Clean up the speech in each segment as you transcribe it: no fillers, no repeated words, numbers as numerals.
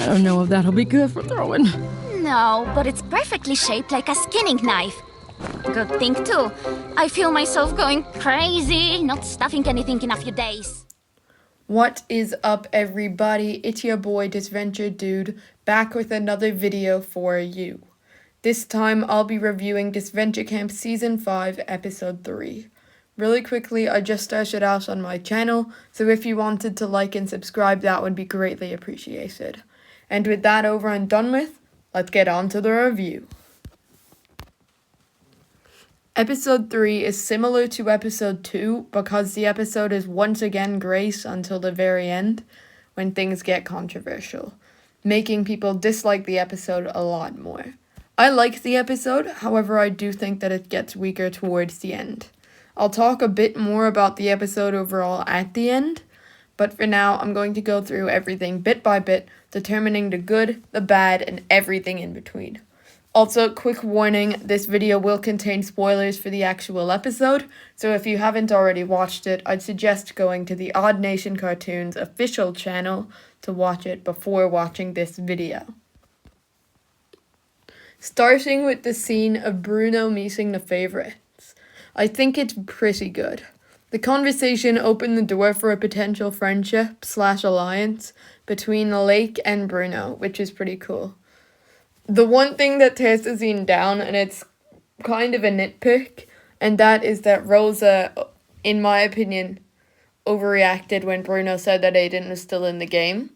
I don't know if that'll be good for throwing. No, but it's perfectly shaped like a skinning knife. Good thing, too. I feel myself going crazy, not stuffing anything in a few days. What is up, everybody? It's your boy, Disventure Dude, back with another video for you. This time, I'll be reviewing Disventure Camp Season 5, Episode 3. Really quickly, I just started out on my channel, so if you wanted to like and subscribe, that would be greatly appreciated. And with that over and done with, let's get on to the review. Episode 3 is similar to Episode 2 because the episode is once again grace until the very end, when things get controversial, making people dislike the episode a lot more. I like the episode, however I do think that it gets weaker towards the end. I'll talk a bit more about the episode overall at the end, but for now I'm going to go through everything bit by bit, determining the good, the bad, and everything in between. Also, quick warning, this video will contain spoilers for the actual episode, so if you haven't already watched it, I'd suggest going to the Odd Nation Cartoons official channel to watch it before watching this video. Starting with the scene of Bruno meeting the favorites, I think it's pretty good. The conversation opened the door for a potential friendship/alliance between Lake and Bruno, which is pretty cool. The one thing that tears the scene down, and it's kind of a nitpick, and that is that Rosa, in my opinion, overreacted when Bruno said that Aiden was still in the game.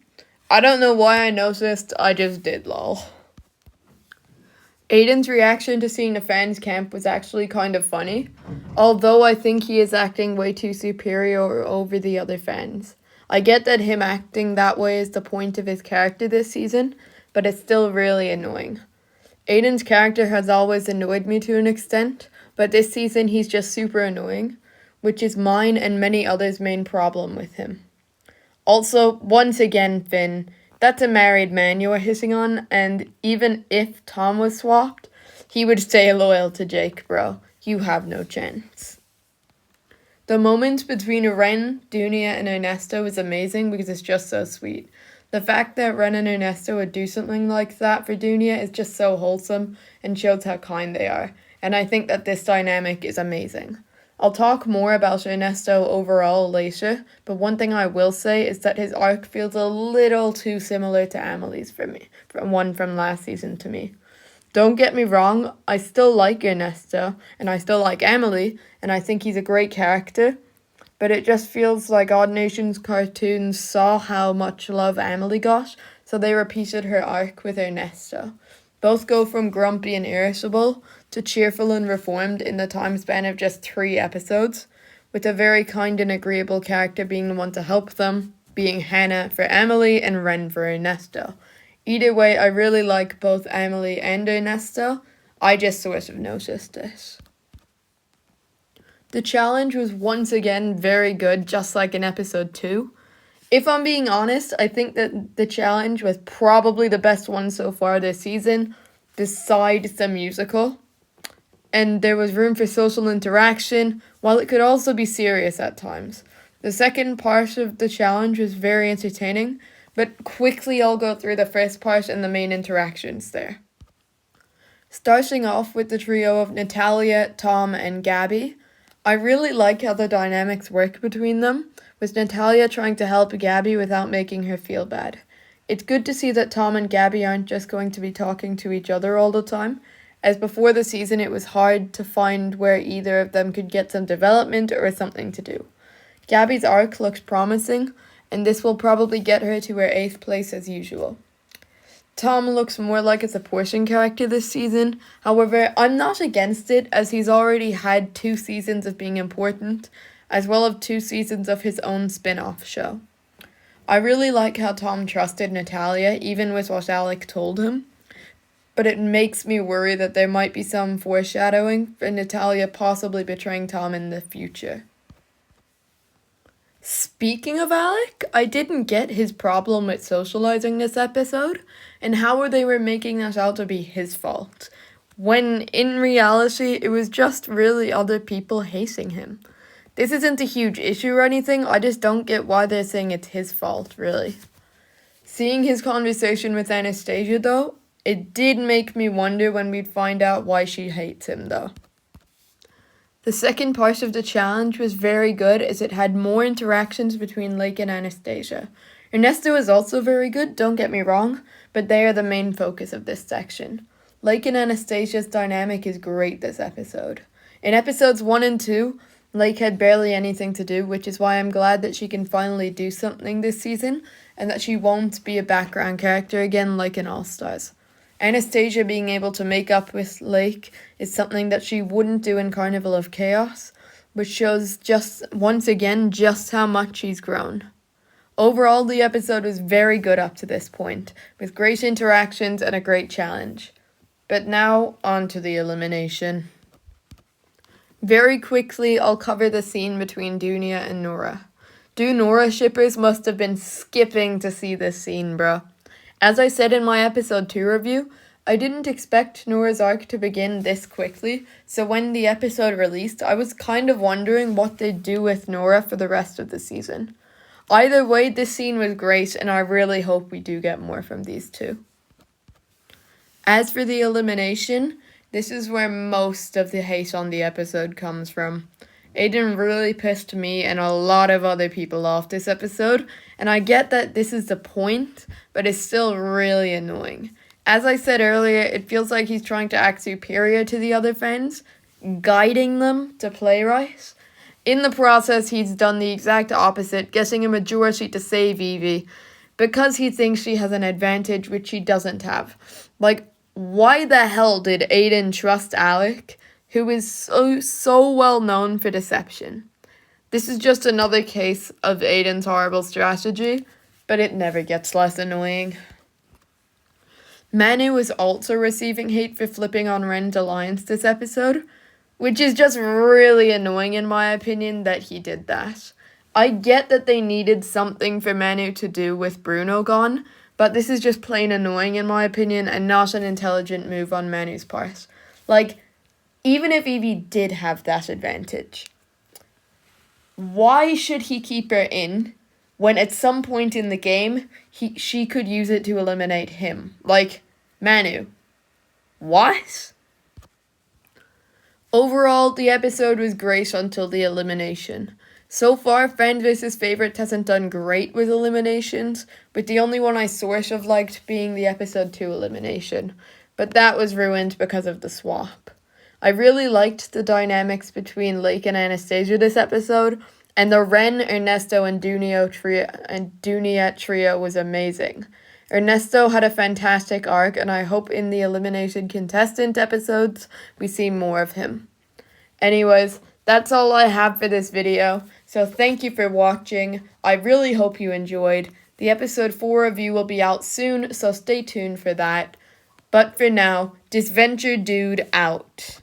I don't know why I noticed, I just did, lol. Aiden's reaction to seeing the fans camp was actually kind of funny, although I think he is acting way too superior over the other fans. I get that him acting that way is the point of his character this season, but it's still really annoying. Aiden's character has always annoyed me to an extent, but this season he's just super annoying, which is mine and many others' main problem with him. Also, once again, Finn, that's a married man you are hissing on, and even if Tom was swapped, he would stay loyal to Jake, bro. You have no chance. The moment between Ren, Dunia, and Ernesto is amazing because it's just so sweet. The fact that Ren and Ernesto would do something like that for Dunia is just so wholesome and shows how kind they are, and I think that this dynamic is amazing. I'll talk more about Ernesto overall later, but one thing I will say is that his arc feels a little too similar to Emily's for me, from last season to me. Don't get me wrong, I still like Ernesto, and I still like Emily, and I think he's a great character, but it just feels like Odd Nation's cartoons saw how much love Emily got, so they repeated her arc with Ernesto. Both go from grumpy and irritable to cheerful and reformed in the time span of just 3 episodes, with a very kind and agreeable character being the one to help them, being Hannah for Emily and Ren for Ernesto. Either way, I really like both Emily and Ernesto. I just sort of noticed it. The challenge was once again very good, just like in episode 2. If I'm being honest, I think that the challenge was probably the best one so far this season, besides the musical. And there was room for social interaction, while it could also be serious at times. The second part of the challenge was very entertaining, but quickly I'll go through the first part and the main interactions there. Starting off with the trio of Natalia, Tom, and Gabby, I really like how the dynamics work between them, with Natalia trying to help Gabby without making her feel bad. It's good to see that Tom and Gabby aren't just going to be talking to each other all the time, as before the season it was hard to find where either of them could get some development or something to do. Gabby's arc looks promising, and this will probably get her to her 8th place as usual. Tom looks more like a supporting character this season, however, I'm not against it as he's already had 2 seasons of being important, as well as 2 seasons of his own spin-off show. I really like how Tom trusted Natalia, even with what Alec told him, but it makes me worry that there might be some foreshadowing for Natalia possibly betraying Tom in the future. Speaking of Alec, I didn't get his problem with socializing this episode, and how they were making that out to be his fault, when in reality it was just really other people hating him. This isn't a huge issue or anything, I just don't get why they're saying it's his fault, really. Seeing his conversation with Anastasia, though, it did make me wonder when we'd find out why she hates him, though. The second part of the challenge was very good as it had more interactions between Lake and Anastasia. Ernesto is also very good, don't get me wrong, but they are the main focus of this section. Lake and Anastasia's dynamic is great this episode. In episodes 1 and 2, Lake had barely anything to do, which is why I'm glad that she can finally do something this season, and that she won't be a background character again like in All Stars. Anastasia being able to make up with Lake is something that she wouldn't do in Carnival of Chaos, which shows once again just how much she's grown. Overall, the episode was very good up to this point, with great interactions and a great challenge. But now, on to the elimination. Very quickly, I'll cover the scene between Dunia and Nora. Nora shippers must have been skipping to see this scene, bro. As I said in my episode 2 review, I didn't expect Nora's arc to begin this quickly, so when the episode released, I was kind of wondering what they'd do with Nora for the rest of the season. Either way, this scene was great, and I really hope we do get more from these two. As for the elimination, this is where most of the hate on the episode comes from. Aiden really pissed me and a lot of other people off this episode, and I get that this is the point, but it's still really annoying. As I said earlier, it feels like he's trying to act superior to the other fans, guiding them to play right. In the process, he's done the exact opposite, getting a majority to save Evie, because he thinks she has an advantage which she doesn't have. Like, why the hell did Aiden trust Alec, who is so well known for deception? This is just another case of Aiden's horrible strategy, but it never gets less annoying. Manu is also receiving hate for flipping on Ren's alliance this episode, which is just really annoying in my opinion that he did that. I get that they needed something for Manu to do with Bruno gone, but this is just plain annoying in my opinion and not an intelligent move on Manu's part. Like, even if Evie did have that advantage, why should he keep her in when at some point in the game she could use it to eliminate him? Like, Manu. What? Overall, the episode was great until the elimination. So far, Friend vs. Favorite hasn't done great with eliminations, with the only one I sort of liked being the episode 2 elimination, but that was ruined because of the swap. I really liked the dynamics between Lake and Anastasia this episode, and the Ren, Ernesto, and Dunia trio was amazing. Ernesto had a fantastic arc, and I hope in the eliminated contestant episodes we see more of him. Anyways, that's all I have for this video, so thank you for watching. I really hope you enjoyed. The episode 4 review will be out soon, so stay tuned for that. But for now, Disventure Dude out.